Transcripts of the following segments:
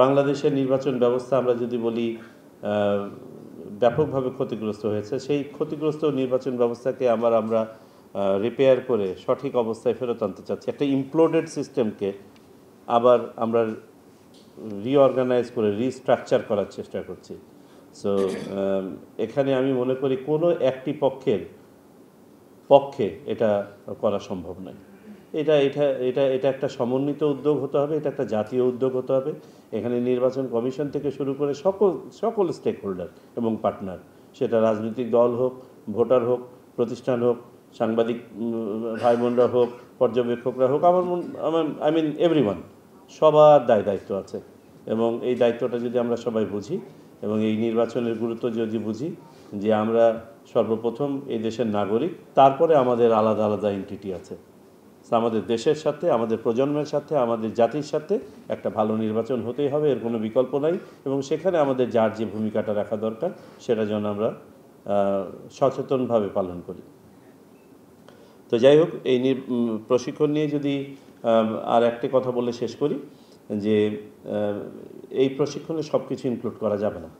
বাংলাদেশের নির্বাচন ব্যবস্থা আমরা যদি বলি ব্যাপকভাবে ক্ষতিগ্রস্ত হয়েছে, সেই ক্ষতিগ্রস্ত নির্বাচন ব্যবস্থাকে আমরা রিপেয়ার করে সঠিক অবস্থায় ফেরত আনতে চাচ্ছি। একটা ইমপ্লোডেড সিস্টেমকে আবার আমরা রিঅর্গানাইজ করে রিস্ট্রাকচার করার চেষ্টা করছি। সো এখানে আমি মনে করি কোনো একটি পক্ষে এটা করা সম্ভব নয়। এটা এটা এটা এটা একটা সমন্বিত উদ্যোগ হতে হবে, এটা একটা জাতীয় উদ্যোগ হতে হবে। এখানে নির্বাচন কমিশন থেকে শুরু করে সকল স্টেক হোল্ডার এবং পার্টনার, সেটা রাজনৈতিক দল হোক, ভোটার হোক, প্রতিষ্ঠান হোক, সাংবাদিক ভাই বোনরা হোক, পর্যবেক্ষকরা হোক, আই মিন এভরিওয়ান, সবার দায়িত্ব আছে। এবং এই দায়িত্বটা যদি আমরা সবাই বুঝি এবং এই নির্বাচনের গুরুত্ব যদি বুঝি যে আমরা সর্বপ্রথম এই দেশের নাগরিক, তারপরে আমাদের আলাদা আলাদা এন্টিটি আছে। আমাদের দেশের সাথে, আমাদের প্রজন্মের সাথে, আমাদের জাতির সাথে একটা ভালো নির্বাচন হতেই হবে, এর কোনো বিকল্প নাই। এবং সেখানে আমাদের যার যে ভূমিকাটা রাখা দরকার সেটা যেন আমরা সচেতনভাবে পালন করি। তো যাই হোক, এই প্রশিক্ষণ নিয়ে যদি আর একটা কথা বলে শেষ করি যে এই প্রশিক্ষণে সব কিছু ইনক্লুড করা যাবে না।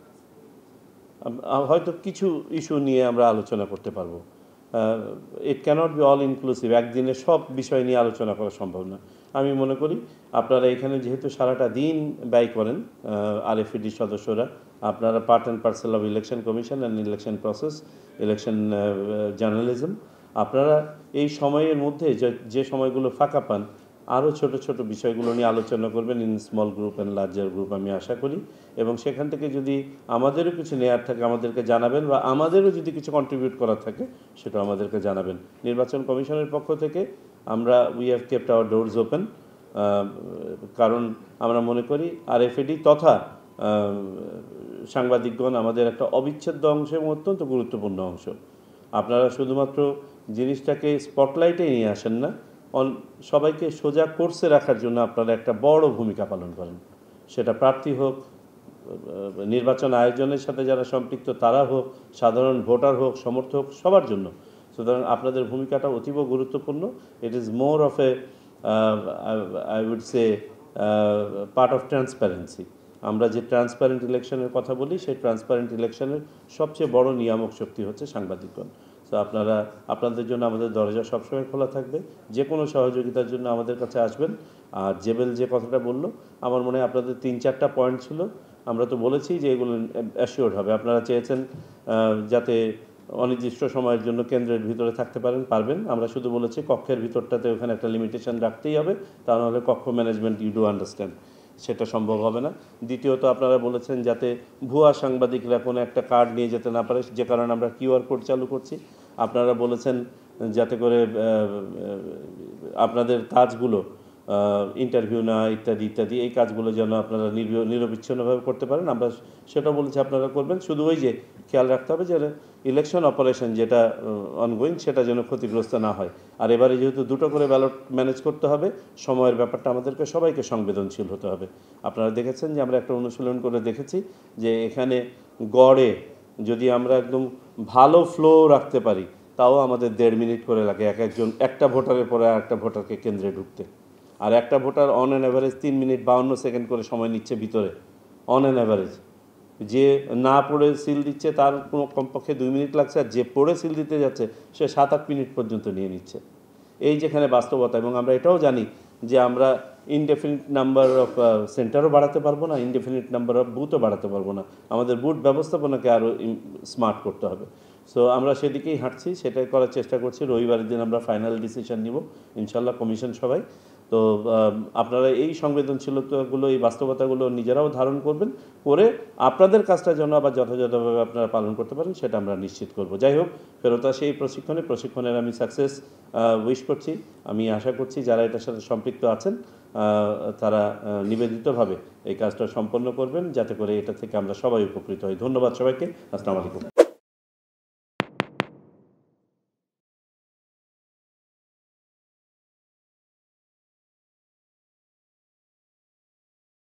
হয়তো কিছু ইস্যু নিয়ে আমরা আলোচনা করতে পারবো। ইট ক্যানট বি অল ইনক্লুসিভ, একদিনে সব বিষয় নিয়ে আলোচনা করা সম্ভব না। আমি মনে করি আপনারা এখানে যেহেতু সারাটা দিন ব্যয় করেন আরএফইডি সদস্যরা, আপনারা part and parcel of election commission and election process, election journalism, আপনারা এই সময়ের মধ্যে যে সময়গুলো ফাঁকা পান আরও ছোট ছোট বিষয়গুলো নিয়ে আলোচনা করবেন in small group and larger group, আমি আশা করি। এবং সেখান থেকে যদি আমাদেরও কিছু নেয়ার থাকে আমাদেরকে জানাবেন, বা আমাদেরও যদি কিছু কন্ট্রিবিউট করার থাকে সেটা আমাদেরকে জানাবেন। নির্বাচন কমিশনের পক্ষ থেকে আমরা we have kept our doors open, কারণ আমরা মনে করি আরএফইডি তথা সাংবাদিকগণ আমাদের একটা অবিচ্ছেদ্য অংশ এবং অত্যন্ত গুরুত্বপূর্ণ অংশ। আপনারা শুধুমাত্র জিনিসটাকে স্পটলাইটে নিয়ে আসেন না, সবাইকে সোজা কোর্সে রাখার জন্য আপনারা একটা বড় ভূমিকা পালন করেন। সেটা প্রার্থী হোক, নির্বাচন আয়োজনের সাথে যারা সম্পৃক্ত তারা হোক, সাধারণ ভোটার হোক, সমর্থক, সবার জন্য। সুতরাং আপনাদের ভূমিকাটা অতীব গুরুত্বপূর্ণ। It is more of a I would say part of transparency. আমরা যে ট্রান্সপারেন্ট ইলেকশনের কথা বলি, সেই ট্রান্সপারেন্ট ইলেকশনের সবচেয়ে বড় নিয়ামক শক্তি হচ্ছে সাংবাদিকগণ। তো আপনাদের জন্য আমাদের দরজা সবসময় খোলা থাকবে, যে কোনো সহযোগিতার জন্য আমাদের কাছে আসবেন। আর জেবেল যে কথাটা বললো, আমার মনে হয় আপনাদের 3-4টা পয়েন্ট ছিল, আমরা তো বলেছি যে এগুলো অ্যাসিওর্ড হবে। আপনারা চেয়েছেন যাতে অনির্দিষ্ট সময়ের জন্য কেন্দ্রের ভিতরে থাকতে পারবেন। আমরা শুধু বলেছি কক্ষের ভিতরটাতে ওখানে একটা লিমিটেশন রাখতেই হবে, তা নাহলে কক্ষ ম্যানেজমেন্ট ইউ ডু আন্ডারস্ট্যান্ড সেটা সম্ভব হবে না। দ্বিতীয়ত আপনারা বলেছেন যাতে ভুয়া সাংবাদিকরা কোনো একটা কার্ড নিয়ে যেতে না পারে, যে কারণে আমরা কিউআর কোড চালু করছি। আপনারা বলেছেন যাতে করে আপনাদের কাজগুলো ইন্টারভিউ না ইত্যাদি ইত্যাদি, এই কাজগুলো যেন আপনারা নিরবিচ্ছিন্নভাবে করতে পারেন, আমরা সেটা বলেছি আপনারা করবেন। শুধু ওই যে খেয়াল রাখতে হবে যে ইলেকশন অপারেশন যেটা অনগোয়িং সেটা যেন ক্ষতিগ্রস্ত না হয়। আর এবারে যেহেতু দুটো করে ব্যালট ম্যানেজ করতে হবে, সময়ের ব্যাপারটা আমাদেরকে সবাইকে সংবেদনশীল হতে হবে। আপনারা দেখেছেন যে আমরা একটা অনুশীলন করে দেখেছি যে এখানে গড়ে যদি আমরা একদম ভালো ফ্লো রাখতে পারি, তাও আমাদের 1.5 মিনিট করে লাগে একটা ভোটারের পরে আর একটা ভোটারকে কেন্দ্রে ঢুকতে। আর একটা voter on an average 3 minute 52 second করে সময় নিচ্ছে ভিতরে, অন অ্যান অ্যাভারেজ। যে না পড়ে সিল দিচ্ছে তার কোনো কমপক্ষে 2 মিনিট লাগছে, আর যে পড়ে সিল দিতে যাচ্ছে সে 7-8 মিনিট পর্যন্ত নিয়ে নিচ্ছে। এই যেখানে বাস্তবতা। এবং আমরা এটাও জানি যে আমরা ইনডেফিনিট নাম্বার অফ সেন্টারও বাড়াতে পারবো না, ইনডেফিনিট নাম্বার অফ বুথও বাড়াতে পারবো না। আমাদের বুথ ব্যবস্থাপনাকে আরও স্মার্ট করতে হবে। সো আমরা সেদিকেই হাঁটছি, সেটাই করার চেষ্টা করছি। রবিবারের দিন আমরা ফাইনাল ডিসিশন নিব ইনশাল্লাহ, কমিশন সবাই। তো আপনারা এই সংবেদনশীলতাগুলো, এই বাস্তবতাগুলো নিজেরাও ধারণ করবেন, করে আপনাদের কাজটা যেন আবার যথাযথভাবে আপনারা পালন করতে পারেন সেটা আমরা নিশ্চিত করব। যাই হোক, ফেরত আসে এই প্রশিক্ষণের আমি সাকসেস উইশ করছি। আমি আশা করছি যারা এটার সাথে সম্পৃক্ত আছেন তারা নিবেদিতভাবে এই কাজটা সম্পন্ন করবেন, যাতে করে এটা থেকে আমরা সবাই উপকৃত হই। ধন্যবাদ সবাইকে। আসসালামু আলাইকুম।